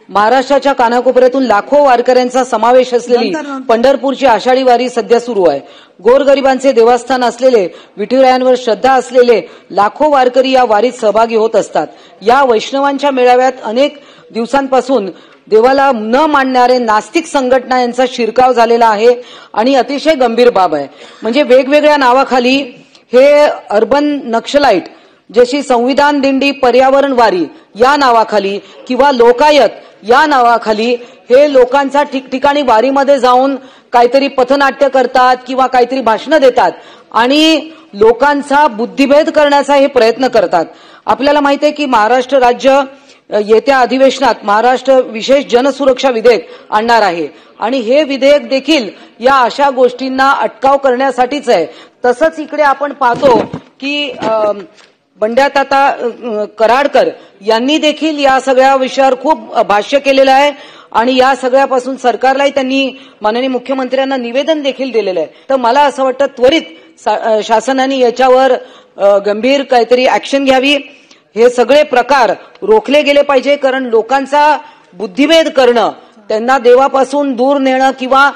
महाराष्ट्राच्या कानाकोपऱ्यातून लाखो वारकऱ्यांचा समावेश असलेली पंढरपूरची आषाढी वारी सध्या सुरू आहे। गोरगरिबांचे देवस्थान असलेले, विठुरायांवर श्रद्धा असलेले लाखो वारकरी या वारीत सहभागी होत असतात। या वैष्णवांच्या मेळाव्यात अनेक दिवसांपासून देवाला न मानणारे नास्तिक संघटना यांचा शिरकाव झालेला आहे आणि अतिशय गंभीर बाब आहे। म्हणजे वेगवेगळ्या नावाखाली हे अर्बन नक्षलाइट जशी संविधान दिंडी, पर्यावरण वारी या नावाखाली किंवा लोकायत या नावाखाली हे लोकांचा ठिकठिकाणी वारीमध्ये जाऊन काहीतरी पथनाट्य करतात किंवा काहीतरी भाषणं देतात आणि लोकांचा बुद्धिभेद करण्याचा हे प्रयत्न करतात। आपल्याला माहिती आहे की महाराष्ट्र राज्य येत्या अधिवेशनात महाराष्ट्र विशेष जनसुरक्षा विधेयक आणणार आहे आणि हे विधेयक देखील या अशा गोष्टींना अटकाव करण्यासाठीच आहे। तसंच इकडे आपण पाहतो की बंड्याताता कराडकर यांनी देखील या सगळ्या विषयावर खूप भाष्य केलेलं आहे आणि या सगळ्यापासून सरकारलाही त्यांनी माननीय मुख्यमंत्र्यांना निवेदन देखील दिलेलं आहे। तर मला असं वाटतं त्वरित शासनाने याच्यावर गंभीर काहीतरी ऍक्शन घ्यावी, हे सगळे प्रकार रोखले गेले पाहिजे। कारण लोकांचा बुद्धिभेद करणं, त्यांना देवापासून दूर नेणं किंवा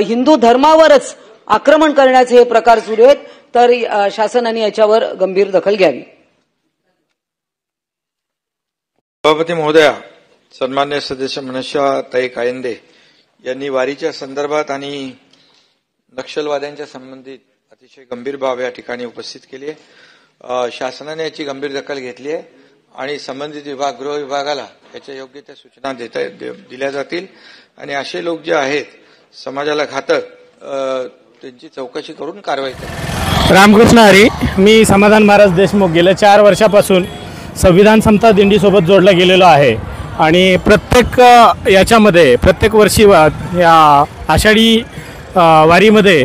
हिंदू धर्मावरच आक्रमण करण्याचे हे प्रकार सुरू आहेत। तर शासनाने याच्यावर गंभीर दखल घ्यावी। सभापती महोदया, सन्मान्य सदस्य मनष्याताई कायंदे यांनी वारीच्या संदर्भात आणि नक्षलवाद्यांच्या संबंधित अतिशय गंभीर बाब या ठिकाणी उपस्थित केली आहे। शासनाने याची गंभीर दखल घेतली आहे आणि संबंधित विभाग, गृह विभागाला याच्या योग्य त्या सूचना दिल्या जातील आणि असे लोक जे आहेत समाजाला घातक त्यांची चौकशी करून कारवाई करेल। रामकृष्ण हरी, मी समाधान महाराज देशमुख गेल्या 4 वर्षापासून संविधान समता दिंडीसोबत जोडला गेलेलो आहे आणि प्रत्येक वर्षी या आषाढी वारीमध्ये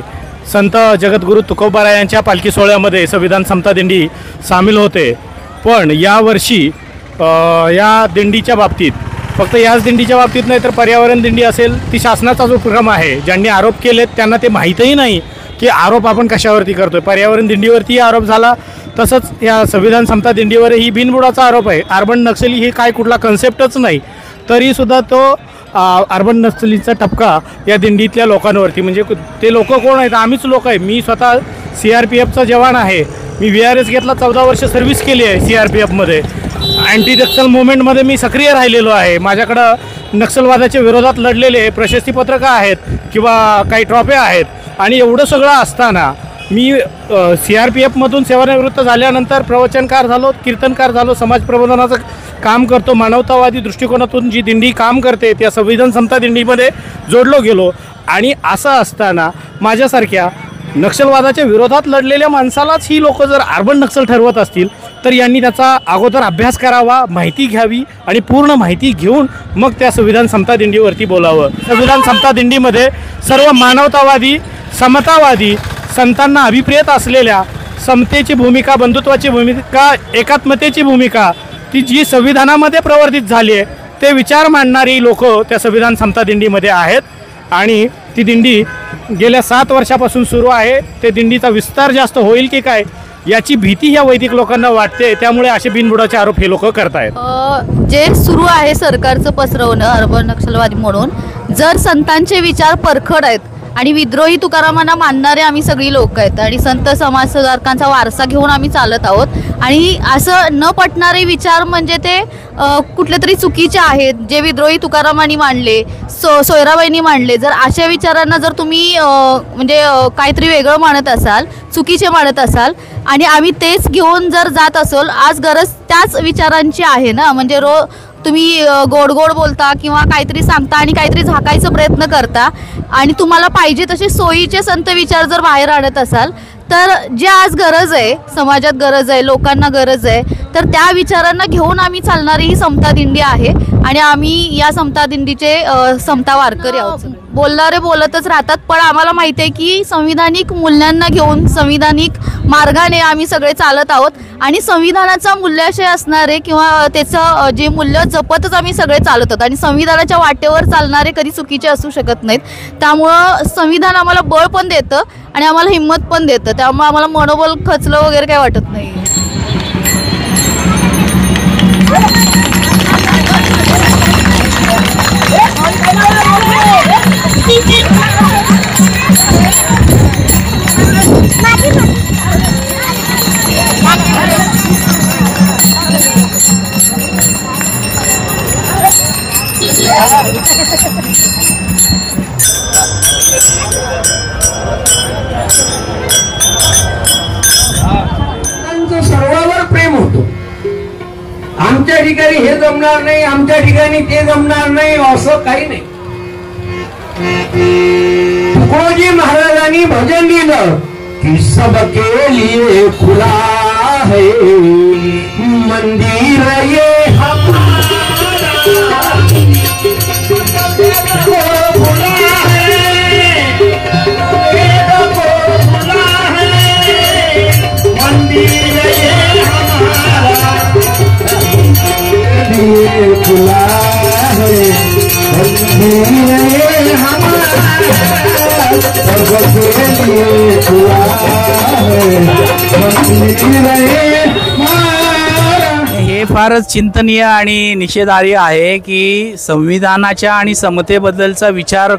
संत जगद्गुरू तुकोबाराय यांच्या पालखी सोहळ्यामध्ये संविधान समता दिंडी सामील होते। पण यावर्षी या दिंडीच्या बाबतीत, फक्त याच दिंडीच्या बाबतीत नाही तर पर्यावरण दिंडी असेल, ती शासनाचा जो उपक्रम आहे, ज्यांनी आरोप केलेत त्यांना ते माहीतही नाही की आरोप आपण कशावरती करतोय। पर्यावरण दिंडीवरती आरोप झाला, तसंच या संविधान समता दिंडीवरही बिनबुडाचा आरोप आहे। अर्बन नक्षली ही काय कुठला कन्सेप्टच नाही, तरीसुद्धा तो अर्बन नक्षलीचा टपका या दिंडीतल्या लोकांवरती, म्हणजे ते लोक कोण आहेत? आम्हीच लोक आहे। मी स्वतः CRPFचा जवान आहे, मी VRS घेतला, 14 वर्ष सर्व्हिस केली आहे CRPFमध्ये। अँटी नक्सल मुवमेंटमध्ये मी सक्रिय राहिलेलो आहे। माझ्याकडं नक्षलवादाच्या विरोधात लढलेले प्रशस्तीपत्रकं आहेत किंवा काही ट्रॉफ्या आहेत आणि एवढं सगळं असताना मी CRPFमधून सेवानिवृत्त झाल्यानंतर प्रवचनकार झालो, कीर्तनकार झालो, समाज प्रबोधनाचं काम करतो। मानवतावादी दृष्टिकोनातून जी दिंडी काम करते त्या संविधान समता दिंडीमध्ये जोडलो गेलो आणि असं असताना माझ्यासारख्या नक्षलवादाच्या विरोधात लढलेल्या माणसालाच ही लोक जर अर्बन नक्षल ठरवत असतील तर यांनी त्याचा अगोदर अभ्यास करावा, माहिती घ्यावी आणि पूर्ण माहिती घेऊन मग त्या संविधान समता दिंडीवरती बोलावं। संविधान समता दिंडीमध्ये सर्व मानवतावादी, समतावादी, संतांना अभिप्रेत असलेल्या समतेची भूमिका, बंधुत्वाची भूमिका, एकात्मतेची भूमिका ती जी संविधानामध्ये प्रवर्तित झाली आहे ते विचार मांडणारी लोक त्या संविधान समता दिंडीमध्ये आहेत आणि ती दिंडी गेल्या 7 वर्षापासून सुरू आहे। ते दिंडीचा विस्तार जास्त होईल की काय याची भीती ह्या वैदिक लोकांना वाटते, त्यामुळे असे बिनबुडाचे आरोप हे लोक करतायत। जे सुरू आहे सरकारचं पसरवणं अर्बन नक्षलवादी म्हणून, जर संतांचे विचार परखड आहेत आणि विद्रोही तुकारामांना मानणारे आम्ही सगळी लोक आहेत आणि संत समाज सुधारकांचा वारसा घेऊन आम्ही चालत आहोत आणि असं न पटणारे विचार म्हणजे ते कुठले तरी चुकीचे आहेत, जे विद्रोही तुकारामांनी मांडले, सोयराबाईंनी मांडले, जर अशा विचारांना जर तुम्ही म्हणजे काहीतरी वेगळं मानत असाल, चुकीचे मानत असाल आणि आम्ही तेच घेऊन जर जात असेल, आज गरज त्याच विचारांची आहे ना। म्हणजे तुम्ही गोड गोड बोलता किंवा काहीतरी सांगता आणि काहीतरी झाकायचा प्रयत्न करता आणि तुम्हाला पाहिजे तसे सोयीचे संत विचार जर बाहेर आणत असाल तर जे आज गरज आहे, समाजात गरज आहे, लोकांना गरज आहे, तर त्या विचारांना घेऊन आम्ही चालणारी ही समता दिंडी आहे आणि आम्ही या समता दिंडीचे समता वारकरी आहोत। बोलणारे बोलतच राहतात, पण आम्हाला माहिती आहे की संविधानिक मूल्यांना घेऊन संविधानिक मार्गाने आम्ही सगळे चालत आहोत आणि संविधानाचा मूल्याशय असणारे किंवा त्याचं जे मूल्य जपतच आम्ही सगळे चालत आहोत आणि संविधानाच्या वाटेवर चालणारे कधी चुकीचे असू शकत नाहीत। त्यामुळं संविधान आम्हाला बळ पण देतं आणि आम्हाला हिंमत पण देतं, त्यामुळे आम्हाला मनोबल खचलं वगैरे काय वाटत नाही। सर्वावर प्रेम होतो. आमच्या ठिकाणी हे जमणार नाही, आमच्या ठिकाणी ते जमणार नाही असं काही नाही. तुकोजी महाराजांनी भजन लिहिलं की सबके लिए खुला है मंदिर ये हमारा, खुला है मंदिर ये हमारा, खुला है मंदिर ये हमारा, खुला है मंदिर ये हमारा. हे फारच चिंतनीय आणि निषेधार्ह आहे की संविधानाच्या आणि समतेबद्दलचा विचार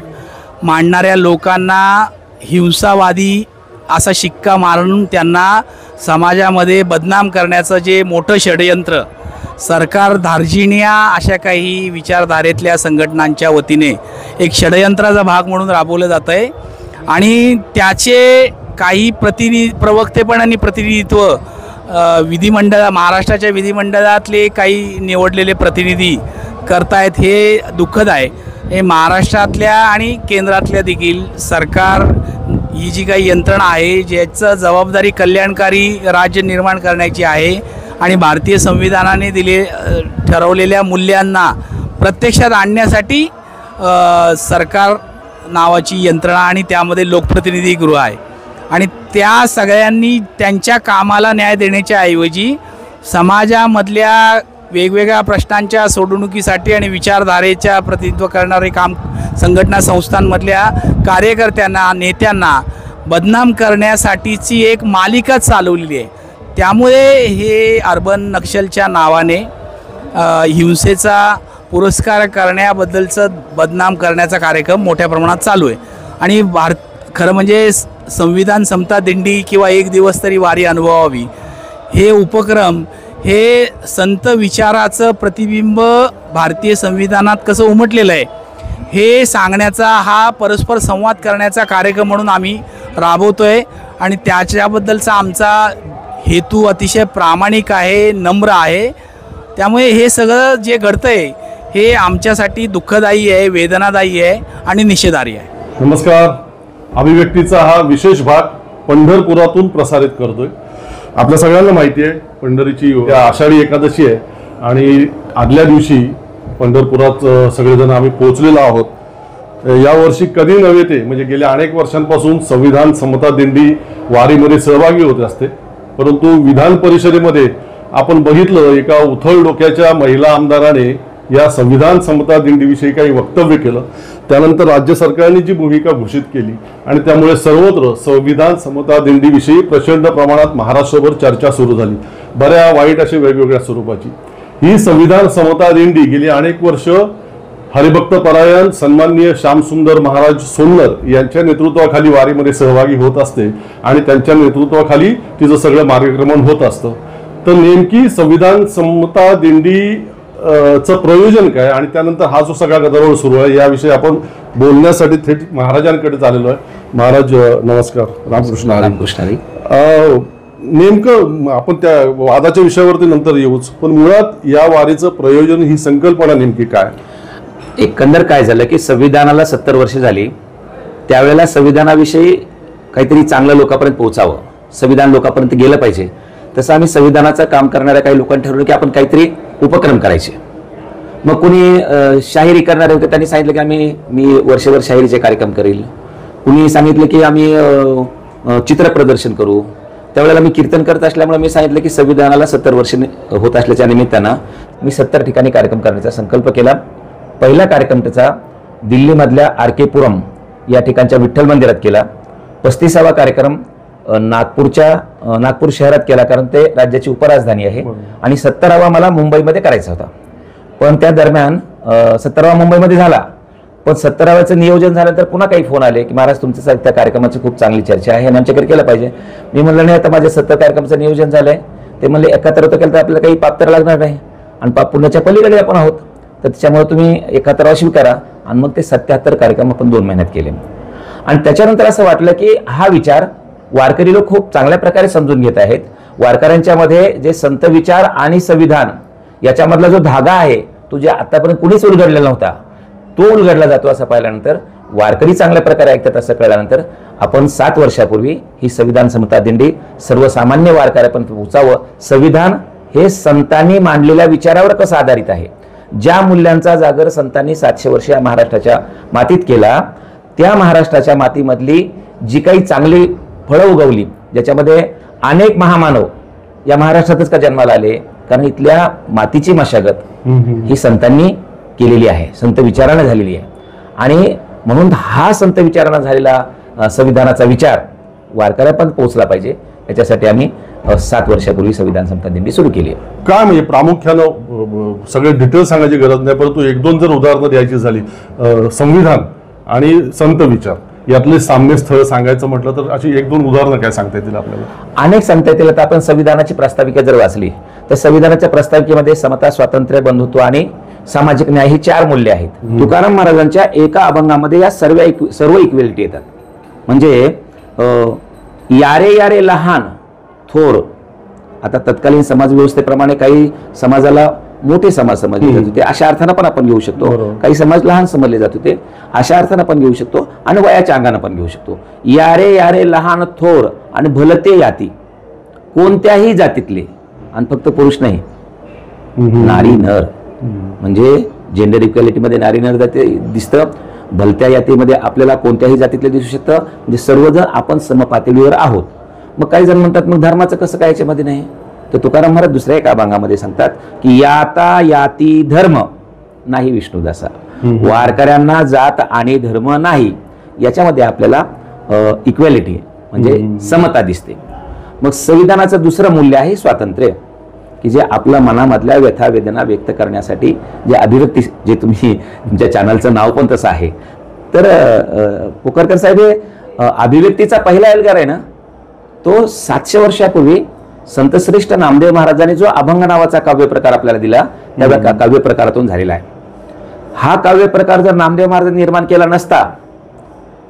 मांडणाऱ्या लोकांना हिंसावादी असा शिक्का मारून त्यांना समाजामध्ये बदनाम करण्याचं जे मोठं षडयंत्र सरकार धार्जिण्या अशा काही विचारधारेतल्या संघटनांच्या वतीने एक षडयंत्राचा भाग म्हणून राबवलं जात आहे. आणि त्याचे काही प्रवक्तेपण आणि प्रतिनिधित्व महाराष्ट्राच्या विधिमंडळातले काही निवडलेले प्रतिनिधी करतायत. हे दुःखद आहे. हे महाराष्ट्रातल्या आणि केंद्रातल्या देखील सरकार ही जी काही यंत्रणा आहे ज्याचं जबाबदारी कल्याणकारी राज्य निर्माण करण्याची आहे आणि भारतीय संविधानाने ठरवलेल्या मूल्यांना प्रत्यक्षात आणण्यासाठी सरकार नावाची यंत्रणा आणि त्यामध्ये लोकप्रतिनिधी गृह आहे. आणि त्या सगळ्यांनी त्यांच्या कामाला न्याय देण्याच्या ऐवजी समाजामधल्या वेगवेगळ्या प्रश्नांच्या सोडवणुकीसाठी आणि विचारधारेच्या प्रतिनिधित्व करणारे काम संघटना संस्थांमधल्या कार्यकर्त्यांना नेत्यांना बदनाम करण्यासाठीची एक मालिका चालवलेली आहे. त्यामुळे हे अर्बन नक्षलच्या नावाने हिंसेचा पुरस्कार करण्याबद्दलचं बदनाम करण्याचा कार्यक्रम मोठ्या प्रमाणात चालू आहे. आणि खरं म्हणजे संविधान समता दिंडी किंवा एक दिवस तरी वारी अनुभवावी हे उपक्रम हे संत विचाराचं प्रतिबिंब भारतीय संविधानात कसं उमटलेलं आहे हे सांगण्याचा हा परस्पर संवाद करण्याचा कार्यक्रम म्हणून आम्ही राबवतो आहे. आणि त्याच्याबद्दलचा आमचा हेतू अतिशय प्रामाणिक आहे, नम्र आहे. त्यामुळे हे सगळं जे घडतं आहे हे आमच्यासाठी दुःखदायी आहे, वेदनादायी आहे आणि निषेधार्ह आहे. नमस्कार. अभिव्यक्तीचा हा विशेष भाग पंढरपुरातून प्रसारित करतोय. आपल्या सगळ्यांना माहिती आहे पंढरीची आषाढी एकादशी आहे आणि आदल्या दिवशी पंढरपुरात सगळेजण आम्ही पोहोचलेलो आहोत. यावर्षी कधी नव्हे ते म्हणजे गेल्या अनेक वर्षांपासून संविधान समता दिंडी वारीमध्ये सहभागी होत असते. परंतु विधान परिषदेमध्ये आपण बघितलं एका उथळ डोक्याच्या महिला आमदाराने या संविधान समता दिंडीविषयी काही वक्तव्य केलं. त्यानंतर राज्य सरकारने जी भूमिका घोषित केली आणि त्यामुळे सर्वत्र संविधान समता दिंडीविषयी प्रचंड प्रमाणात महाराष्ट्रभर चर्चा सुरू झाली, बऱ्या वाईट अशी वेगवेगळ्या स्वरूपाची. ही संविधान समता दिंडी गेली अनेक वर्ष हरिभक्त परायण सन्माननीय श्यामसुंदर महाराज सोन्नर यांच्या नेतृत्वाखाली वारीमध्ये सहभागी होत असते आणि त्यांच्या नेतृत्वाखाली तिचं सगळं मार्गक्रमण होत असतं. तर नेमकी संविधान समता दिंडी चं प्रयोजन काय आणि त्यानंतर हा जो सगळा गदारोळ सुरू आहे याविषयी आपण बोलण्यासाठी थेट महाराजांकडे चाललेलो आहे. महाराज नमस्कार. रामकृष्ण हरी. रामकृष्ण हरी. नेमकं आपण त्या वादाच्या विषयावरती नंतर येऊच, पण मुळात या वारीचं प्रयोजन ही संकल्पना नेमकी काय? एकंदर काय झालं की संविधानाला 70 वर्ष झाली. त्यावेळेला संविधानाविषयी काहीतरी चांगलं लोकांपर्यंत पोहोचावं, संविधान लोकांपर्यंत गेलं पाहिजे. तसं आम्ही संविधानाचं काम करणाऱ्या काही लोकांनी ठरवलं की आपण काहीतरी उपक्रम करायचे. मग कोणी शाहिरी करणारे होते, त्यांनी सांगितलं की मी वर्षभर शाहिरीचे कार्यक्रम करेल. कुणी सांगितलं की आम्ही चित्र प्रदर्शन करू. त्यावेळेला मी कीर्तन करत असल्यामुळे मी सांगितलं की संविधानाला 70 वर्ष होत असल्याच्या निमित्तानं मी 70 ठिकाणी कार्यक्रम करण्याचा संकल्प केला. पहिला कार्यक्रम त्याचा दिल्लीमधल्या RK पुरम या ठिकाणच्या विठ्ठल मंदिरात केला. 35वा कार्यक्रम नागपूर शहरात केला, कारण ते राज्याची उपराजधानी आहे. आणि 70वा मला मुंबईमध्ये करायचा होता. पण त्या दरम्यान 70वा मुंबईमध्ये झाला, पण 17व्याचं नियोजन झाल्यानंतर पुन्हा काही फोन आले की महाराज तुमच्या त्या कार्यक्रमाची खूप चांगली चर्चा आहे आणि आमच्याकडे केलं पाहिजे. मी म्हणलं नाही, आता माझ्या 70 कार्यक्रमाचं नियोजन झालंय. ते म्हणले 71 केलं तर आपल्याला काही पाप तर लागणार नाही आणि पाप पुण्याच्या पलीकडे आपण आहोत, तर त्याच्यामुळे तुम्ही 71 स्वीकारा. आणि मग ते 77 कार्यक्रम आपण 2 महिन्यात केले. आणि त्याच्यानंतर असं वाटलं की हा विचार वारकरी लोक खूप चांगल्या प्रकारे समजून घेत आहेत. वारकऱ्यांच्या मध्ये जे संत विचार आणि संविधान याच्यामधला जो धागा आहे तो जे आतापर्यंत कुणीच उलगडलेला नव्हता तो उलगडला जातो असं पाहिल्यानंतर, वारकरी चांगल्या प्रकारे ऐकतात असं कळल्यानंतर आपण 7 वर्षापूर्वी ही संविधान समता दिंडी सर्वसामान्य वारकऱ्यापर्यंत पोहोचावं. संविधान हे संतांनी मांडलेल्या विचारावर कसं आधारित आहे, ज्या मूल्यांचा जागर संतांनी 700 वर्ष या महाराष्ट्राच्या मातीत केला, त्या महाराष्ट्राच्या मातीमधली जी काही चांगली फळं उगवली, ज्याच्यामध्ये अनेक महामानव या महाराष्ट्रातच का जन्माला आले, कारण इथल्या मातीची मशागत ही संतांनी केलेली आहे, संत विचाराने झालेली आहे. आणि म्हणून हा संत विचाराने झालेला संविधानाचा विचार वारकऱ्यापर्यंत पोहोचला पाहिजे, याच्यासाठी आम्ही 7 वर्षापूर्वी संविधान समता दिंडी सुरू केली आहे. काय म्हणजे प्रामुख्यानं सगळे डिटेल सांगायची गरज नाही, परंतु 1-2 जर उदाहरणं द्यायची झाली, संविधान आणि संत विचार यातले साम्य स्थळ सांगायचं म्हटलं तर अशी 1-2 उदाहरणं काय सांगता येतील आपल्याला? अनेक सांगता येतील. आता आपण संविधानाची प्रास्ताविका जर वाचली तर संविधानाच्या प्रास्ताविकेमध्ये समता, स्वातंत्र्य, बंधुत्व आणि सामाजिक न्याय ही 4 मूल्य आहेत. तुकाराम महाराजांच्या एका अभंगामध्ये या सर्व इक्वेलिटी येतात. म्हणजे यारे यारे लहान थोर, आता तत्कालीन समाज व्यवस्थेप्रमाणे काही समाजाला मोठे समाज समजले जात होते, अशा अर्थानं पण आपण घेऊ शकतो. काही समाज लहान समजले जात होते, अशा अर्थानं पण घेऊ शकतो आणि वयाच्या अंगानं पण घेऊ शकतो. यारे यारे लहान थोर आणि भलते याती, कोणत्याही जातीतले, आणि फक्त पुरुष नाही, नारी नर, म्हणजे जेंडर इक्वॅलिटीमध्ये नारी नर जाती दिसतं. भलत्या यातीमध्ये आपल्याला कोणत्याही जातीतले दिसू शकतं. म्हणजे सर्वजण आपण समपातळीवर आहोत. मग काही जण म्हणतात मग धर्माचं कसं काय याच्यामध्ये नाही, तर तुकाराम महाराज दुसऱ्या एका अभंगामध्ये सांगतात की याता याती धर्म नाही विष्णुदासा, वारकऱ्यांना जात आणि धर्म नाही, याच्यामध्ये आपल्याला इक्वॅलिटी म्हणजे समता दिसते. मग संविधानाचं दुसरं मूल्य आहे स्वातंत्र्य, की जे आपल्या मनामधल्या व्यथा वेदना व्यक्त करण्यासाठी जे अभिव्यक्ती, जे तुम्ही तुमच्या चॅनलचं नाव पण तसं आहे, तर पोकरकर साहेब हे अभिव्यक्तीचा पहिला एल्गार आहे ना, तो 700 वर्षापूर्वी संतश्रेष्ठ नामदेव महाराजांनी जो अभंग नावाचा काव्य प्रकार आपल्याला दिला त्या काव्य प्रकारातून झालेला आहे. हा काव्य प्रकार जर नामदेव महाराजांनी निर्माण केला नसता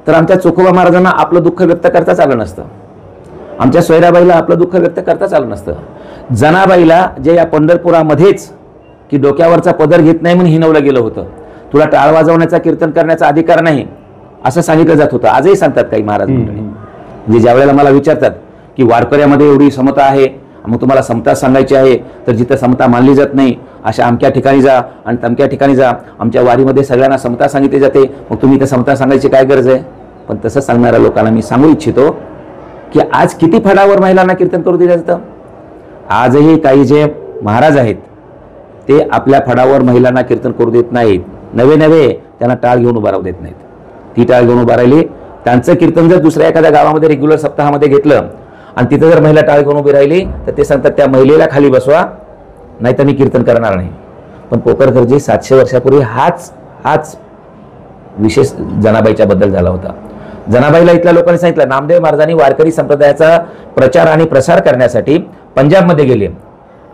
तर आमच्या चोखोबा महाराजांना आपलं दुःख व्यक्त करताच आलं नसतं, आमच्या सोयराबाईला आपलं दुःख व्यक्त करताच आलं नसतं, जनाबाईला जे या पंढरपुरामध्येच की डोक्यावरचा पदर घेत नाही म्हणून हिनवलं गेलं होतं, तुला टाळ वाजवण्याचा कीर्तन करण्याचा अधिकार नाही असं सांगितलं जात होतं. आजही सांगतात काही महाराज मंडळी, म्हणजे ज्या वेळेला मला विचारतात की वारकऱ्यामध्ये एवढी समता आहे, मग तुम्हाला समता सांगायची आहे, तर जिथं समता मानली जात नाही अशा अमक्या ठिकाणी जा आणि तमक्या ठिकाणी जा, आमच्या वारीमध्ये सगळ्यांना समता सांगितली जाते, मग तुम्ही इथं समता सांगायची काय गरज आहे. पण तसं सांगणाऱ्या लोकांना मी सांगू इच्छितो की आज किती फडावर महिलांना कीर्तन करू दिलं जातं. आजही काही जे महाराज आहेत ते आपल्या फडावर महिलांना कीर्तन करू देत नाहीत, नवे त्यांना टाळ घेऊन उभा राहू देत नाहीत. ती टाळ घेऊन उभा राहिली, त्यांचं कीर्तन जर दुसऱ्या एखाद्या गावामध्ये रेग्युलर सप्ताहामध्ये घेतलं आणि तिथं जर महिला टाळ घेऊन उभी राहिली तर ते सांगतात त्या महिलेला खाली बसवा, नाही तर मी कीर्तन करणार नाही. पण पोकरकरजी 700 वर्षापूर्वी हाच विशेष जनाबाईच्या बद्दल झाला होता. जनाबाईला इथल्या लोकांनी सांगितलं नामदेव महाराजांनी वारकरी संप्रदायाचा प्रचार आणि प्रसार करण्यासाठी पंजाबमध्ये गेले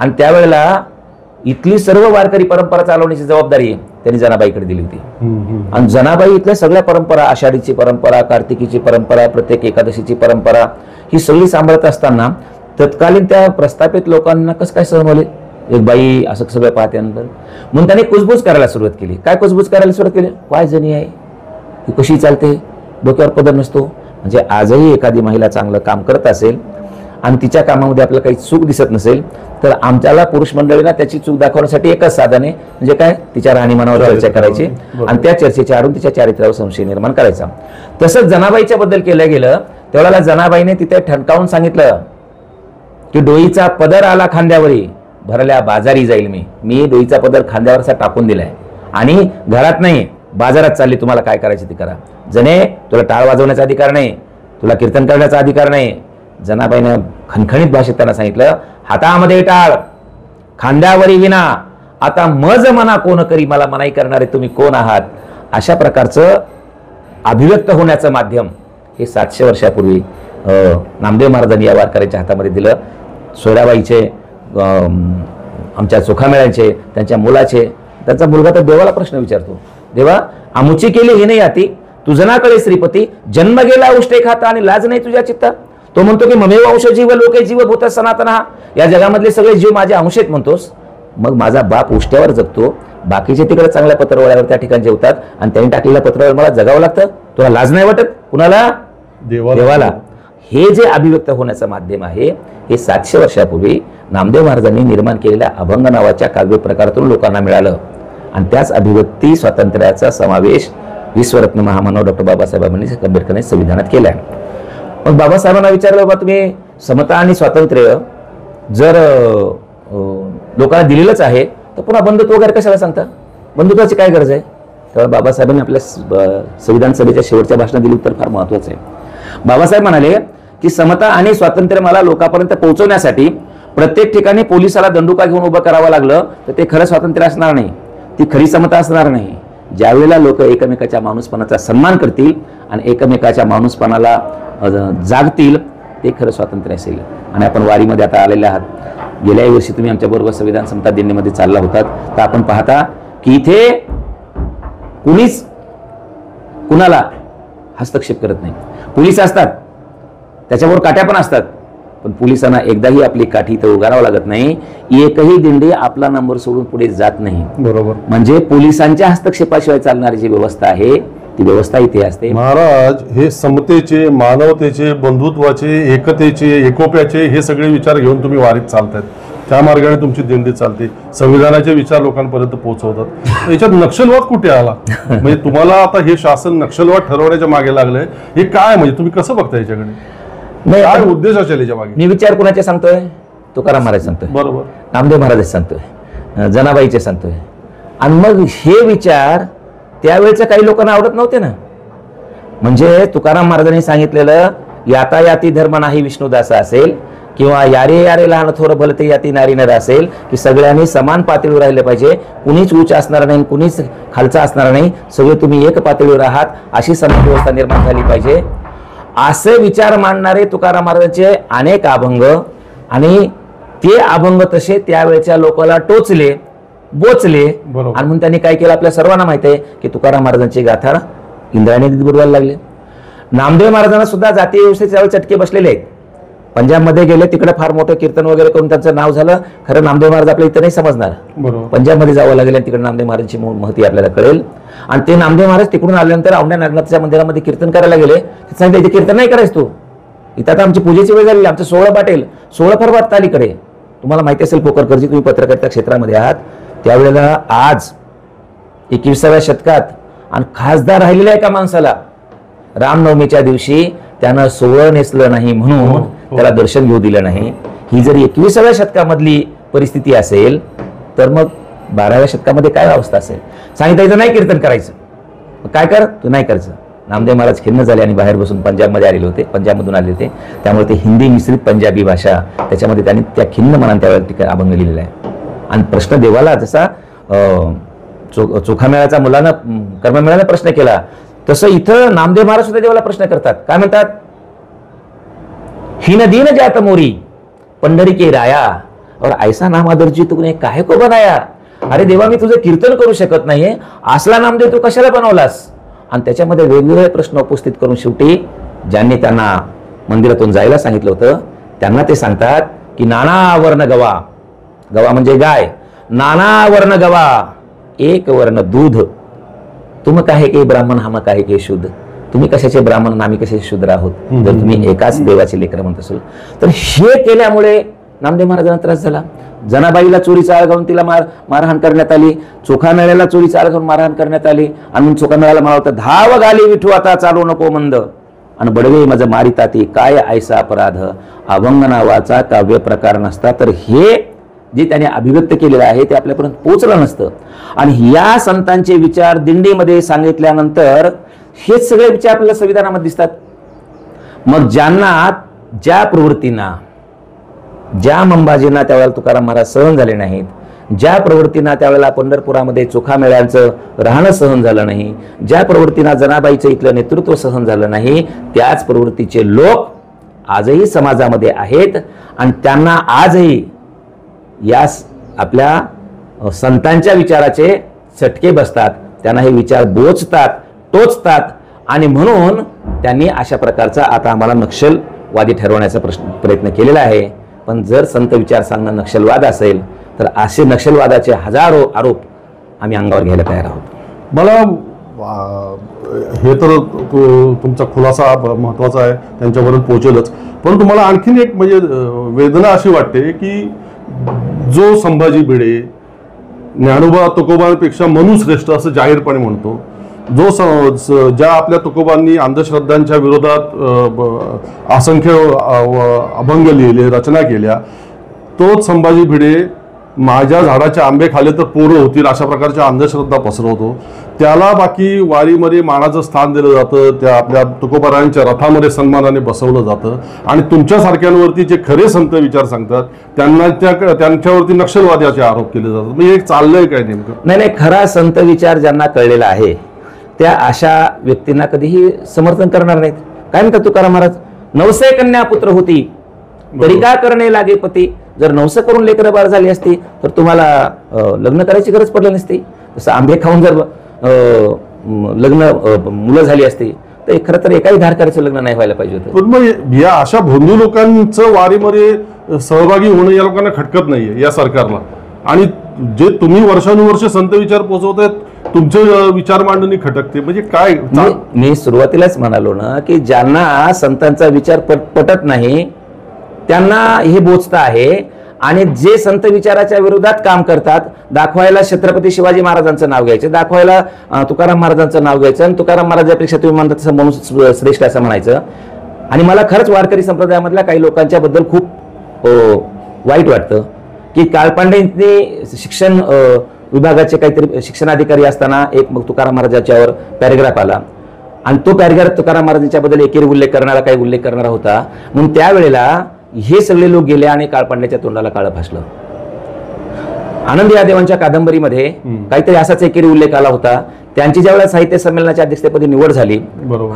आणि त्यावेळेला इथली सर्व वारकरी परंपरा चालवण्याची जबाबदारी त्यांनी जनाबाईकडे दिली होती. आणि जनाबाई इथल्या सगळ्या परंपरा, आषाढीची परंपरा, कार्तिकीची परंपरा, प्रत्येक एकादशीची परंपरा ही सगळी सांभाळत असताना तत्कालीन त्या प्रस्थापित लोकांना कसं काय सहन झाले, एक बाई असं सगळं पाहत्यानंतर म्हणून त्यांनी कुजबूज करायला सुरुवात केली. काय कुजबूज करायला सुरुवात केली, काय जणी आहे ही, कशी चालते, डोक्यावर पदर नसतो. म्हणजे आजही एखादी महिला चांगलं काम करत असेल आणि तिच्या कामामध्ये आपल्याला काही चूक दिसत नसेल तर आमच्याला पुरुष मंडळींना त्याची चूक दाखवण्यासाठी एकच साधन आहे, म्हणजे काय, तिच्या राहणीमानावर चर्चा करायची आणि त्या चर्चेच्या आडून तिच्या चारित्र्यावर संशय निर्माण करायचा. तसंच जनाबाईच्या बद्दल केलं गेलं. त्यावेळेला जनाबाईने तिथे ठणकावून सांगितलं की डोईचा पदर आला खांद्यावरी, भरल्या बाजारी जाईल मी डोईचा पदर खांद्यावरचा टाकून दिलाय आणि घरात नाही बाजारात चालली, तुम्हाला काय करायचे ते करा. जने तुला टाळ वाजवण्याचा अधिकार नाही, तुला कीर्तन करण्याचा अधिकार नाही. जनाबाईने खणखणीत भाषेत त्यांना सांगितलं, हातामध्ये टाळ खांद्यावरी विना, आता मज मना कोण करी, मला मनाई करणारे तुम्ही कोण आहात. अशा प्रकारचं अभिव्यक्त होण्याचं माध्यम हे 700 वर्षापूर्वी नामदेव महाराजांनी या वारकऱ्यांच्या हातामध्ये दिलं. सोयराबाईचे, आमच्या चोखामेळ्यांचे, त्यांच्या मुलाचे, त्यांचा मुलगा तर देवाला प्रश्न विचारतो, देवा आमुची केली हे नाही आती, तुझं ना कळे श्रीपती, जन्म गेला उष्टे खाता आणि लाज नाही तुझ्या चित्ता. तो म्हणतो की ममेव अंश जीव लोके जीव भूत सनातन, हा या जगामधले सगळे जीव माझे अंश आहेत म्हणतोस. मग माझा बाप उष्ट्यावर जगतो, बाकीचे तिकडे चांगल्या पत्रवळ्यावर त्या ठिकाणी जेवतात आणि त्यांनी टाकलेल्या पत्रावर मला जगावं लागतं. तुला लाज नाही वाटत? कुणाला? देवाला. हे जे अभिव्यक्त होण्याचं माध्यम आहे हे 700 वर्षापूर्वी नामदेव महाराजांनी निर्माण केलेल्या अभंग नावाच्या काव्य प्रकारातून लोकांना मिळालं. आणि त्याच अभिव्यक्ती स्वातंत्र्याचा समावेश विश्वरत्न महामानव डॉक्टर बाबासाहेब आंबेडकरांनी संविधानात केलाय. मग बाबासाहेबांना विचारलं, बाबा तुम्ही समता आणि स्वातंत्र्य जर लोकांना दिलेलंच आहे तर पुन्हा बंधुत्व वगैरे कशाला सांगता? बंधुत्वाची काय गरज आहे? तेव्हा बाबासाहेबांनी आपल्या संविधान सभेच्या शेवटच्या भाषणात दिलं उत्तर फार महत्वाचं आहे. बाबासाहेब म्हणाले की समता आणि स्वातंत्र्य मला लोकांपर्यंत पोहोचवण्यासाठी प्रत्येक ठिकाणी पोलिसाला दंडुका घेऊन उभं करावं लागलं तर ते खरं स्वातंत्र्य असणार नाही, ती खरी समता असणार नाही. ज्यावेळेला लोक एकमेकाच्या माणूसपणाचा सन्मान करतील आणि एकमेकाच्या माणूसपणाला जागतील ते खरं स्वातंत्र्य असेल. आणि आपण वारीमध्ये आता आलेले आहात. गेल्या वर्षी तुम्ही आमच्या बरोबर संविधान समता दिंडीमध्ये चालला होतात तर आपण पाहता की इथे कुणीच कुणाला हस्तक्षेप करत नाही. पोलीस असतात, त्याच्याबरोबर काठ्या पण असतात, पण पोलिसांना एकदाही आपली काठी तर उगारावं लागत नाही. एकही दिंडी आपला नंबर सोडून पुढे जात नाही. बरोबर. म्हणजे पोलिसांच्या हस्तक्षेपाशिवाय चालणारी जी व्यवस्था आहे ती व्यवस्था इथे असते. महाराज हे समतेचे, मानवतेचे, बंधुत्वाचे, एकतेचे, एकोप्याचे हे सगळे विचार घेऊन तुम्ही वारीत चालतायत. त्या मार्गाने तुमची दिंडी चालते, संविधानाचे विचार लोकांपर्यंत पोहोचवतात. याच्यात नक्षलवाद कुठे आला? म्हणजे तुम्हाला आता हे शासन नक्षलवाद ठरवण्याच्या मागे लागलंय, हे काय म्हणजे तुम्ही कसं बघता याच्याकडे? नाही, काय उद्देश असेल याच्या मागे? मी विचार कोणाचे सांगतोय? तुकाराम महाराज सांगतोय, बरोबर. नामदेव महाराज सांगतोय, जनाबाईचे सांगतोय. आणि मग हे विचार त्यावेळेच्या काही लोकांना आवडत नव्हते ना. म्हणजे तुकाराम महाराजांनी सांगितलेलं यातायाती धर्म नाही विष्णुदास असेल, किंवा यारे यारे लहान थोर भलते याती नारी नर असेल, की सगळ्यांनी समान पातळीवर राहिले पाहिजे, कुणीच उच्च असणार नाही, कुणीच खालचा असणार नाही, सगळे तुम्ही एक पातळीवर आहात, अशी समाज व्यवस्था निर्माण झाली पाहिजे. असे विचार मांडणारे तुकाराम महाराजांचे अनेक अभंग, आणि ते अभंग तसे त्यावेळेच्या लोकांना टोचले, बोचले. आणि म्हणून त्यांनी काय केलं आपल्या सर्वांना माहिती आहे की तुकाराम महाराजांची गाथा इंद्रायणी बोलवायला लागले. नामदेव महाराजांना सुद्धा जातीय व्यवस्थेच्या चटके बसलेले आहेत. पंजाबमध्ये गेले, तिकडे फार मोठं कीर्तन वगैरे करून त्यांचं नाव झालं. खरं नामदेव महाराज आपल्या इथं नाही समजणार, पंजाबमध्ये जावं लागेल आणि तिकडे नामदेव महाराजांची महती आपल्याला कळेल. आणि ते नामदेव महाराज तिकडून आल्यानंतर औंढ्या नागनाथच्या मंदिरामध्ये कीर्तन करायला गेले. सांगितलं इथे कीर्तन नाही करायचं, तू इथं आता आमची पूजेची वेळ झाली, आमचं 16 पाटेल 16 फरवात तालीकडे. तुम्हाला माहिती असेल पोकरकरजी, तुम्ही पत्रकारिता क्षेत्रामध्ये आहात, त्यावेळेला आज 21व्या शतकात आणि खासदार राहिलेला एका माणसाला रामनवमीच्या दिवशी त्यानं 16 नेसलं नाही म्हणून त्याला दर्शन घेऊ दिलं नाही. ही जर 21व्या शतकामधली परिस्थिती असेल तर मग 12व्या शतकामध्ये काय अवस्था असेल? सांगितलं नाही कीर्तन करायचं, काय कर तू नाही करायचं. नामदेव महाराज खिन्न झाले आणि बाहेर बसून पंजाबमध्ये आलेले होते, पंजाबमधून आले होते, त्यामुळे ते हिंदी मिश्रित पंजाबी भाषा त्याच्यामध्ये त्यांनी त्या खिन्न मनाने त्यावेळेला अभंग लिहिलेला आहे. आणि प्रश्न देवाला जसा चोखामेळ्याचा मुलानं कर्ममेळ्याने प्रश्न केला तसं इथं नामदेव महाराज सुद्धा देवाला प्रश्न करतात. काय म्हणतात? हिन दीन जात मोरी पंढरी के राया और ऐसा नाम आदरजी तुने काहे को बनाया. अरे देवा, मी तुझं कीर्तन करू शकत नाहीये, असला नामदेव तू कशाला बनवलास? आणि त्याच्यामध्ये वेगवेगळे प्रश्न उपस्थित करून शेवटी ज्यांनी त्यांना मंदिरातून जायला सांगितलं होतं त्यांना ते सांगतात की नाना वर्ण गवा, गवा म्हणजे गाय, नाना वर्ण गवा एक वर्ण दूध, तुम काहे के ब्राह्मण हम काहे के शुद्ध. तुम्ही कशाचे ब्राह्मण आणि आम्ही कशाचे शूद्र आहोत जर तुम्ही एकाच देवाचे लेकर म्हणत असेल तर. हे केल्यामुळे नामदेव महाराजांना त्रास झाला. जनाबाईला चोरीचा आळ घालून तिला मारहाण करण्यात आली, चोखामेळ्याला चोरीचा आळ घालून मारहाण करण्यात आली. आणि चोखामेळ्याला म्हणा होतं धाव गाली विठू आता चालू नको मंद, आणि बडवे माझं मारिता ती काय ऐसा अपराध. अभंग नावाचा काव्य प्रकार नसता तर हे जे त्याने अभिव्यक्त केलेलं आहे ते आपल्यापर्यंत पोहोचलं नसतं. आणि या संतांचे विचार दिंडीमध्ये सांगितल्यानंतर हेच सगळे विचार आपल्याला संविधानामध्ये दिसतात. मग ज्यांना ज्या प्रवृत्तींना, ज्या मंबाजींना त्यावेळेला तुकाराम महाराज सहन झाले नाहीत, ज्या प्रवृत्तींना त्यावेळेला पंढरपुरामध्ये चोखामेळ्यांचं राहणं सहन झालं नाही, ज्या प्रवृत्तींना जनाबाईचं इथलं नेतृत्व सहन झालं नाही, त्याच प्रवृत्तीचे लोक आजही समाजामध्ये आहेत आणि त्यांना आजही या आपल्या संतांच्या विचाराचे चटके बसतात, त्यांना हे विचार बोचतात, टोचतात आणि म्हणून त्यांनी अशा प्रकारचा आता आम्हाला नक्षलवादी ठरवण्याचा प्रयत्न केलेला आहे. पण जर संत विचार सांगणं नक्षलवाद असेल तर असे नक्षलवादाचे हजारो आरोप आम्ही अंगावर घ्यायला तयार आहोत. मला हे तर तुमचा खुलासा महत्त्वाचा आहे, त्यांच्यापर्यंत पोहोचेलच. परंतु मला आणखीन एक म्हणजे वेदना अशी वाटते की जो संभाजी भिडे ज्ञानोबा तुकोबांपेक्षा मनुश्रेष्ठ असं जाहीरपणे म्हणतो, जो ज्या आपल्या तुकोबांनी अंधश्रद्धांच्या विरोधात असंख्य अभंग लिहिले, रचना केल्या, तोच संभाजी भिडे माझ्या झाडाचे आंबे खाले तर पोरं होतील अशा प्रकारच्या अंधश्रद्धा पसरवतो. त्याला बाकी वारीमध्ये मानाचं स्थान दिलं जातं, त्या आपल्या तुकोबारायांच्या रथामध्ये सन्मानाने बसवलं जातं आणि तुमच्यासारख्यांवरती जे खरे संत विचार सांगतात त्यांच्यावरती नक्षलवाद्याचे आरोप केले जातात. म्हणजे एक चाललंय काय नेमकं? नाही, खरा संत विचार ज्यांना कळलेला आहे त्या अशा व्यक्तींना कधीही समर्थन करणार नाहीत. काय म्हणतात तुकाराम महाराज, नवसे कन्या पुत्र होती तरी का करणे लागे पती. जर नवस करून लेकरं बाळ झाली असती तर तुम्हाला लग्न करायची गरज पडली नसती. जसं आंबे खाऊन जर लग्न मुलं झाली असती तर खरं तर एकाही धारकाराचं लग्न नाही व्हायला पाहिजे होतं. पण मग या अशा भोंदू लोकांचं वारीमध्ये सहभागी होणं या लोकांना खटकत नाहीये या सरकारला. आणि जे तुम्ही वर्षानुवर्ष संत विचार पोहोचवतायत तुमचे विचार मांडणी खटकते. म्हणजे काय? मी सुरुवातीलाच म्हणालो ना की ज्यांना संतांचा विचार पटत नाही त्यांना हे बोचतं आहे आणि जे संत विचाराच्या विरोधात काम करतात, दाखवायला छत्रपती शिवाजी महाराजांचं नाव घ्यायचं, दाखवायला तुकाराम महाराजांचं नाव घ्यायचं आणि तुकाराम महाराजांपेक्षा तुम्ही म्हणता तसं म्हणून श्रेष्ठ असं म्हणायचं. आणि मला खरंच वारकरी संप्रदायामधल्या काही लोकांच्या बद्दल खूप वाईट वाटतं की काळपांडेंनी शिक्षण विभागाचे काहीतरी शिक्षणाधिकारी असताना एक मग तुकाराम महाराजांच्यावर पॅरेग्राफ आला आणि तो पॅरेग्राफ तुकाराम महाराजांच्या बद्दल एकेरी उल्लेख करणारा काही उल्लेख करणारा होता. म्हणून त्यावेळेला हे सगळे लोक गेले आणि काळपांड्याच्या तोंडाला काळं फासलं. आनंद यादेवांच्या कादंबरीमध्ये काहीतरी असाच एकेरी उल्लेख आला होता. त्यांची ज्यावेळेला साहित्य संमेलनाच्या अध्यक्षपदी निवड झाली,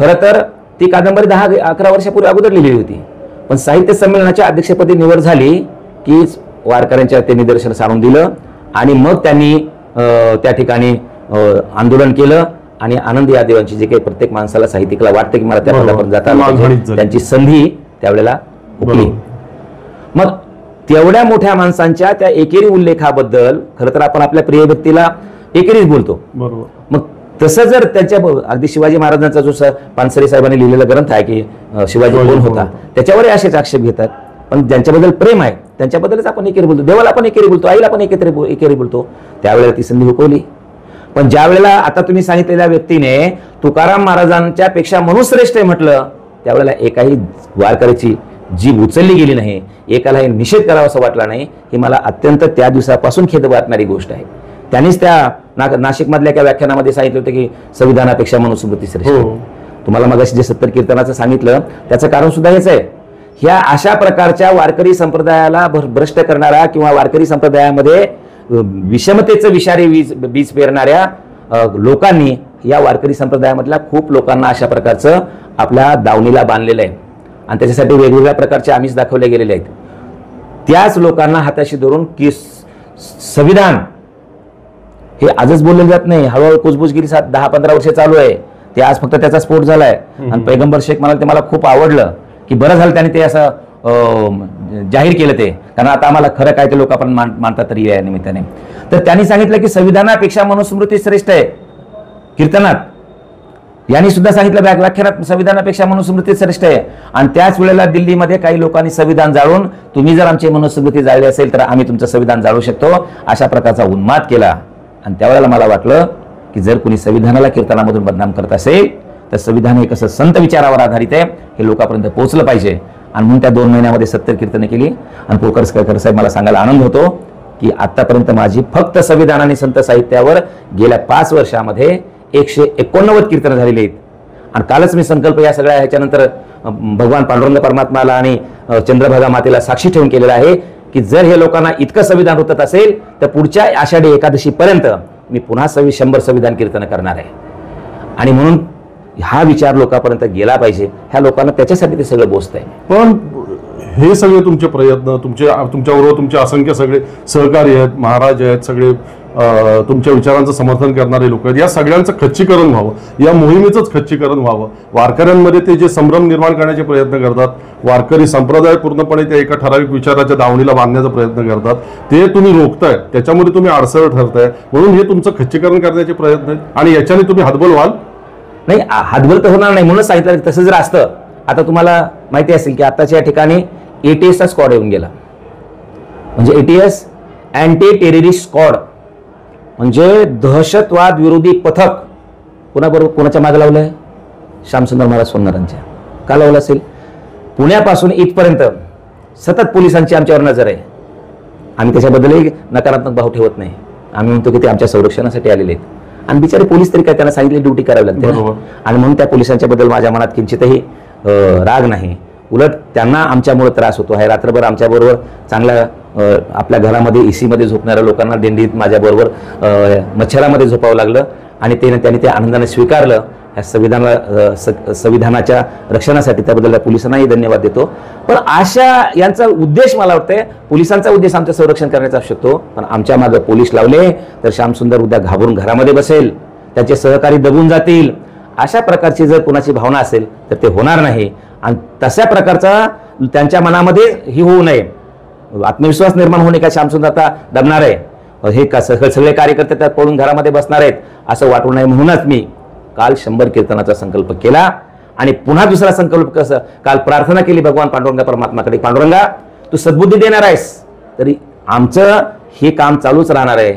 खरं तर ती कादंबरी 10-11 वर्षापूर्वी अगोदर लिहिली होती, पण साहित्य संमेलनाच्या अध्यक्षपदी निवड झाली की वारकऱ्यांच्या ते निदर्शन आणून दिलं आणि मग त्यांनी त्या ठिकाणी आंदोलन केलं आणि आनंद यादेवांची जे काही प्रत्येक माणसाला साहित्यिकला वाटतं की मला त्या पदापर्यंत जाता आलं त्यांची संधी त्यावेळेला हुकली. मग तेवढ्या मोठ्या माणसांच्या त्या एकेरी उल्लेखाबद्दल खरं तर आपण आपल्या प्रिय व्यक्तीला एकेरीच बोलतो. मग तसं जर त्यांच्या अगदी शिवाजी महाराजांचा जो पानसरे साहेबांनी लिहिलेला ग्रंथ आहे की शिवाजी कोण होता त्याच्यावरही असेच आक्षेप घेतात. पण ज्यांच्याबद्दल प्रेम आहे त्यांच्याबद्दलच आपण एकेरी बोलतो, देवाला आपण एकेरी बोलतो, आईला आपण एकेरी बोलतो. त्यावेळेला ती संधी हुकवली. पण ज्या वेळेला आता तुम्ही सांगितलेल्या व्यक्तीने तुकाराम महाराजांच्या पेक्षा मनुश्रेष्ठ आहे म्हटलं त्यावेळेला एकाही वारकऱ्याची जीभ उचलली गेली नाही, एकालाही निषेध करावा असं वाटला नाही. ही मला अत्यंत त्या दिवसापासून खेद वाटणारी गोष्ट आहे. त्यांनीच त्या नाशिक मधल्या एका व्याख्यानामध्ये सांगितलं होतं की संविधानापेक्षा मनुस्मृती श्रेष्ठ. तुम्हाला मगाशी जे 70 कीर्तनाचं सांगितलं त्याचं कारण सुद्धा हेच आहे. ह्या अशा प्रकारच्या वारकरी संप्रदायाला भ्रष्ट करणारा किंवा वारकरी संप्रदायामध्ये विषमतेचं विषारी बीज पेरणाऱ्या लोकांनी या वारकरी संप्रदायामधल्या खूप लोकांना अशा प्रकारचं आपल्या दावणीला बांधलेलं आहे आणि त्याच्यासाठी वेगवेगळ्या प्रकारचे आमिष दाखवले गेलेले आहेत. त्याच लोकांना हाताशी धरून की संविधान हे आजच बोलले जात नाही, हळूहळू कुजबुजगिरी 10-15 वर्ष चालू आहे. ते आज फक्त त्याचा स्फोट झालाय आणि पैगंबर शेख म्हणाले ते मला खूप आवडलं की बरं झालं त्याने ते असं जाहीर केलं ते, कारण आता आम्हाला खरं काय ते लोक आपण मानतात तरी या निमित्ताने. तर त्यांनी सांगितलं की संविधानापेक्षा मनुस्मृती श्रेष्ठ आहे. कीर्तनात यांनी सुद्धा सांगितलं व्याख्यानात संविधानापेक्षा मनुस्मृती श्रेष्ठ आहे. आणि त्याच वेळेला दिल्लीमध्ये काही लोकांनी संविधान जाळून तुम्ही जर आमची मनुस्मृती जाळली असेल तर आम्ही तुमचं संविधान जाळू शकतो अशा प्रकारचा उन्माद केला. आणि त्यावेळेला मला वाटलं की जर कुणी संविधानाला कीर्तनामधून बदनाम करत असेल तर संविधान हे कसं संत विचारावर आधारित आहे हे लोकांपर्यंत पोहोचलं पाहिजे. आणि म्हणून त्या 2 महिन्यामध्ये 70 कीर्तने केली. आणि पोकरकर साहेब मला सांगायला आनंद होतो की आतापर्यंत माझी फक्त संविधान आणि संत साहित्यावर गेल्या 5 वर्षामध्ये 189 कीर्तन झालेली आहेत. आणि कालच मी संकल्प या सगळ्या ह्याच्यानंतर भगवान पांडुरंग परमात्माला आणि चंद्रभागा मातेला साक्षी ठेवून केलेला आहे की जर हे लोकांना इतकं संविधान रुतत असेल तर पुढच्या आषाढी एकादशीपर्यंत मी पुन्हा 100 संविधान कीर्तन करणार आहे. आणि म्हणून हा विचार लोकांपर्यंत गेला पाहिजे. ह्या लोकांना त्याच्यासाठी ते सगळं बोचत आहे. पण हे सगळे तुमचे प्रयत्न, तुमच्याबरोबर तुमचे असंख्य सगळे सहकारी आहेत, महाराज आहेत, सगळे तुमच्या विचारांचं समर्थन करणारे लोक आहेत, या सगळ्यांचं खच्चीकरण व्हावं, या मोहिमेचंच खच्चीकरण व्हावं. वारकऱ्यांमध्ये ते जे संभ्रम निर्माण करण्याचे प्रयत्न करतात, वारकरी संप्रदाय पूर्णपणे त्या एका ठराविक विचाराच्या दावणीला बांधण्याचा प्रयत्न करतात, ते तुम्ही रोखताय, त्याच्यामध्ये तुम्ही अडसर ठरताय. म्हणून हे तुमचं खच्चीकरण करण्याचे प्रयत्न आहेत आणि याच्याने तुम्ही हातबल व्हाल. नाही, हातबल तर होणार नाही. म्हणून सांगितलं तसं जर असतं, आता तुम्हाला माहिती असेल की आताच्या या ठिकाणी ATSचा स्क्वॉड येऊन गेला. म्हणजे ATS अँटी टेररिस्ट स्क्वॉड, म्हणजे दहशतवाद विरोधी पथक. कोणाबरोबर, कोणाच्या मागे लावलंय? श्यामसुंदर महाराज सोननारांच्या. का लावलं असेल? पुण्यापासून इथपर्यंत सतत पोलिसांची आमच्यावर नजर आहे. आम्ही त्याच्याबद्दलही नकारात्मक भाव ठेवत नाही. आम्ही म्हणतो की ते आमच्या संरक्षणासाठी आलेले आहेत आणि बिचारे पोलीस तरी काय, त्यांना सांगितले ड्युटी करावी लागते. आणि म्हणून त्या पोलिसांच्या बद्दल माझ्या मनात किंचितही राग नाही. उलट त्यांना आमच्यामुळे त्रास होतो आहे. रात्रभर आमच्याबरोबर चांगल्या आपल्या घरामध्ये AC मध्ये झोपणाऱ्या लोकांना दिंडीत माझ्याबरोबर मच्छरामध्ये झोपावं लागलं आणि त्यांनी ते आनंदाने स्वीकारलं. या संविधानाच्या रक्षणासाठी त्याबद्दल त्या पोलिसांनाही धन्यवाद देतो. पण अशा यांचा उद्देश, मला वाटतंय पोलिसांचा उद्देश आमचं संरक्षण करण्याचा असू शकतो, पण आमच्या मागे पोलीस लावले तर श्यामसुंदर उद्या घाबरून घरामध्ये बसेल, त्यांचे सहकारी दबून जातील. अशा प्रकारची जर कोणाची भावना असेल तर ते होणार नाही. आणि तशा प्रकारचा त्यांच्या मनामध्ये ही होऊ नये, आत्मविश्वास निर्माण होणे का श्यामसुंदर आता दबणार आहे, हे का सगळे कार्यकर्ते त्यात पडून घरामध्ये बसणार आहेत असं वाटू नये. म्हणूनच मी काल 100 कीर्तनाचा संकल्प केला आणि पुन्हा दुसरा संकल्प कसं, काल प्रार्थना केली भगवान पांडुरंगा परमात्माकडे, पांडुरंगा तू सद्बुद्धी देणार आहेस, तरी आमचं हे काम चालूच राहणार आहे.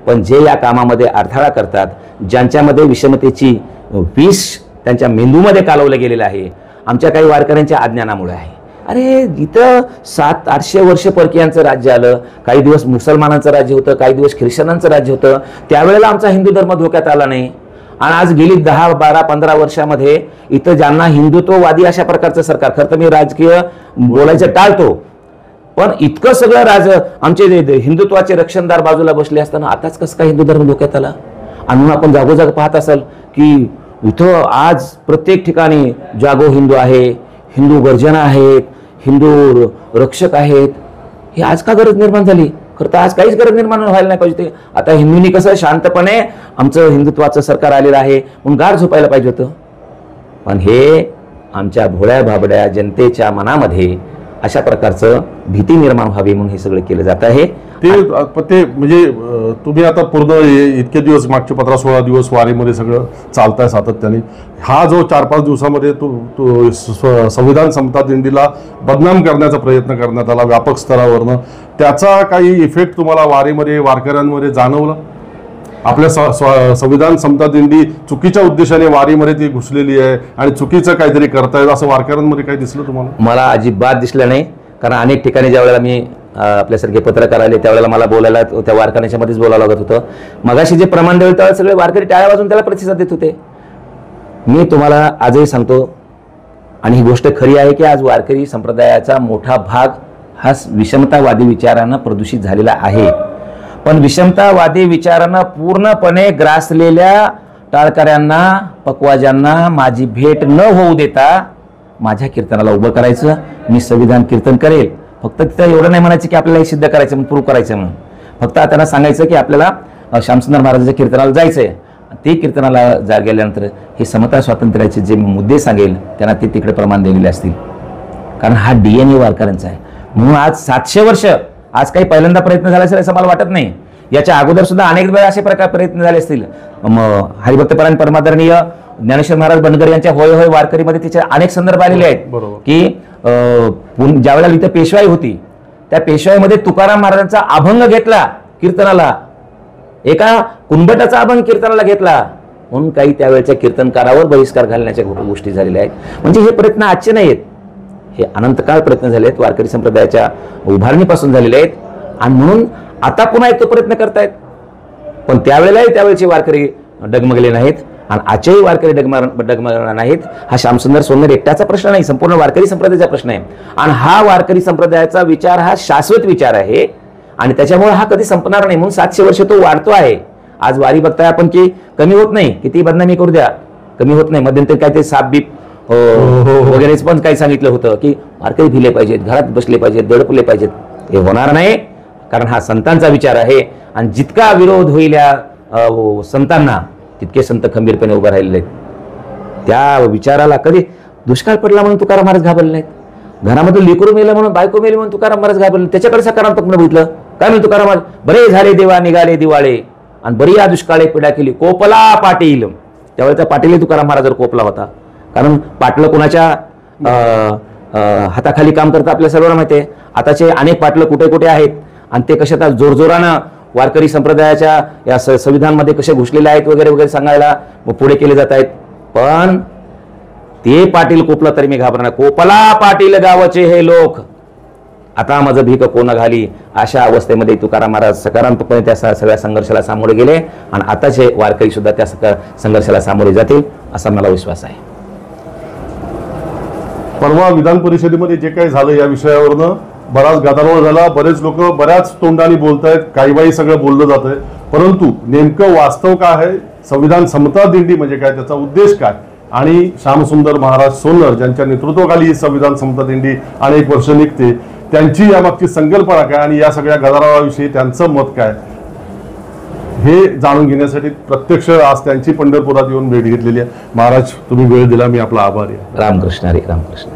पण जे या कामामध्ये अडथळा करतात, ज्यांच्यामध्ये विषमतेची विष त्यांच्या मेंदूमध्ये कालवलं गेलेलं आहे, आमच्या काही वारकऱ्यांच्या अज्ञानामुळे आहे. अरे इथं 700-800 वर्ष परकीयांचं राज्य आलं, काही दिवस मुसलमानांचं राज्य होतं, काही दिवस ख्रिश्चनांचं राज्य होतं, त्यावेळेला आमचा हिंदू धर्म धोक्यात आला नाही. आणि आज गेली 10, 12, 15 वर्षामध्ये इथं ज्यांना हिंदुत्ववादी अशा प्रकारचं सरकार, खरं तर मी राजकीय बोलायचं टाळतो, पण इतकं सगळं आमचे हिंदुत्वाचे रक्षणदार बाजूला बसले असताना आताच कसं काय हिंदू धर्म धोक्यात आला. आणि म्हणून आपण जागोजाग पाहत असाल की इथं आज प्रत्येक ठिकाणी जागो हिंदू आहे, हिंदू गर्जना आहेत, हिंदू रक्षक आहेत. ही आज का गरज निर्माण झाली? खरं तर आज काहीच गरज निर्माण व्हायला नाही पाहिजे. आता हिंदूंनी कसं शांतपणे आमचं हिंदुत्वाचं सरकार आलेलं आहे म्हणून गाढ झोपायला पाहिजे होतं. पण हे आमच्या भोळ्या भाबड्या जनतेच्या मनामध्ये अशा प्रकारचं भीती निर्माण व्हावी म्हणून हे सगळं केलं जात आहे. ते म्हणजे तुम्ही आता पूर्ण इतके दिवस, मागचे 15-16 दिवस वारीमध्ये सगळं चालताय सातत्याने. हा जो 4-5 दिवसामध्ये संविधान समता दिंडीला बदनाम करण्याचा प्रयत्न करण्यात आला व्यापक स्तरावरनं, त्याचा काही इफेक्ट तुम्हाला वारीमध्ये, वारकऱ्यांमध्ये जाणवला? आपल्या संविधान समता दिंडी चुकीच्या उद्देशाने वारीमध्ये ती घुसलेली आहे आणि चुकीचं काहीतरी करतायत असं वारकऱ्यांमध्ये काही दिसलं तुम्हाला? मला अजिबात दिसलं नाही. कारण अनेक ठिकाणी ज्यावेळेला मी आपल्यासारखे पत्रकार आले त्यावेळेला मला बोलायला त्या वारकऱ्यांच्या मध्येच बोलावं लागत होतं. मगाशी जे प्रमाण देईल त्यावेळेला सगळे वारकरी टाळ्या वाजून त्याला प्रतिसाद देत होते. मी तुम्हाला आजही सांगतो आणि ही गोष्ट खरी आहे की आज वारकरी संप्रदायाचा मोठा भाग हा विषमतावादी विचारानं प्रदूषित झालेला आहे. पण विषमतावादी विचारानं पूर्णपणे ग्रासलेल्या टाळकऱ्यांना, पकवाजांना माझी भेट न होऊ देता माझ्या कीर्तनाला उभं करायचं. मी संविधान कीर्तन करेल. फक्त तिथं एवढं नाही म्हणायचं की आपल्याला हे सिद्ध करायचं म्हणून, प्रूव्ह करायचं म्हणून. फक्त त्यांना सांगायचं की आपल्याला श्यामसुंदर महाराजांच्या कीर्तनाला जायचंय. ते कीर्तनाला गेल्यानंतर हे समता स्वातंत्र्याचे जे मुद्दे सांगेल त्यांना ते तिकडे प्रमाण दिलेले असतील. कारण हा DNA वारकऱ्यांचा आहे. म्हणून आज 700 वर्ष, आज काही पहिल्यांदा प्रयत्न झाला असेल असं मला वाटत नाही. याच्या अगोदर सुद्धा अनेक वेळा असे प्रयत्न झाले असतील. हरिभक्तपरायण परमादरणीय ज्ञानेश्वर महाराज बंडगर यांच्या होय होय वारकरीमध्ये तिचे अनेक संदर्भ आलेले आहेत की ज्यावेळेला इथं पेशवाई होती त्या पेशवाईमध्ये तुकाराम महाराजांचा अभंग घेतला कीर्तनाला, एका कुंभटाचा अभंग कीर्तनाला घेतला म्हणून काही त्यावेळेच्या कीर्तनकारावर बहिष्कार घालण्याच्या गोष्टी झालेल्या आहेत. म्हणजे हे प्रयत्न आजचे नाही आहेत, हे अनंतकाळ प्रयत्न झाले आहेत, वारकरी संप्रदायाच्या उभारणीपासून झालेले आहेत. आणि म्हणून आता पुन्हा एक तो प्रयत्न करतायत. पण त्यावेळेलाही त्यावेळेचे वारकरी डगमगले नाहीत आणि आजच्याही वारकरी डगमगणार नाहीत. हा श्यामसुंदर सोनर एकट्याचा प्रश्न नाही, संपूर्ण वारकरी संप्रदायाचा प्रश्न आहे. आणि हा वारकरी संप्रदायाचा विचार हा शाश्वत विचार आहे आणि त्याच्यामुळे हा कधी संपणार नाही. म्हणून 700 वर्ष तो वाढतो आहे. आज वारी बघताय आपण की कमी होत नाही, किती बदनामी करू द्या कमी होत नाही. मध्यंतरी काय ते साप बीप वगैरेच पण काही सांगितलं होतं की वारकरी भिले पाहिजेत, घरात बसले पाहिजेत, दडपले पाहिजेत. हे होणार नाही, कारण हा संतांचा विचार आहे. आणि जितका विरोध होईल या संतांना तितके संत खंबीरपणे उभे राहिलेले आहेत. त्या विचाराला कधी दुष्काळ पडला म्हणून तुकाराम महाराज घाबरले नाहीत. घरामधून लेकरू मेलं म्हणून, बायको मेली म्हणून तुकाराम महाराज घाबरले. त्याच्याकडे सकारात्मक बघितलं. काय म्हणतो तुकाराम महाराज, बरे झाले देवा निघाले दिवाळे आणि बरी या दुष्काळे पिढा केली कोपला पाटील. त्यावेळेचा पाटील तुकाराम महाराजांवर कोपला होता, कारण पाटलं कोणाच्या हाताखाली काम करतं आपल्या सर्वांना माहिती आहे. आताचे अनेक पाटलं कुठे कुठे आहेत आणि ते कशा आता जोरजोरानं वारकरी संप्रदायाच्या या संविधानमध्ये कसे घुसलेले आहेत वगैरे वगैरे सांगायला पुढे केले जात आहेत. पण ते पाटील कोपला तरी मी घाबरणार. कोपला पाटील गावाचे हे लोक, आता माझं भीक कोण घाली, अशा अवस्थेमध्ये तुकाराम महाराज सकारात्मकपणे त्या सगळ्या संघर्षाला सामोरे गेले आणि आताचे वारकरी सुद्धा त्या संघर्षाला सामोरे जातील असा मला विश्वास आहे. परवा विधान परिषदेमध्ये जे काही झालं या विषयावरनं बराच गदारोळ झाला. बरेच लोक बऱ्याच तोंडाने बोलतायत, काही बाई सगळं बोललं जात आहे. परंतु नेमकं वास्तव काय आहे, संविधान समता दिंडी म्हणजे काय, त्याचा उद्देश काय, आणि श्यामसुंदर महाराज सोनर ज्यांच्या नेतृत्वाखाली ही संविधान समता दिंडी अनेक वर्ष निघते, त्यांची यामागची संकल्पना काय आणि या सगळ्या गदारोळाविषयी त्यांचं मत काय, हे जाणून घेण्यासाठी प्रत्यक्ष आज त्यांची पंढरपुरात येऊन भेट घेतलेली आहे. महाराज तुम्ही वेळ दिला, मी आपला आभारी आहे. रामकृष्ण हरी. रामकृष्ण.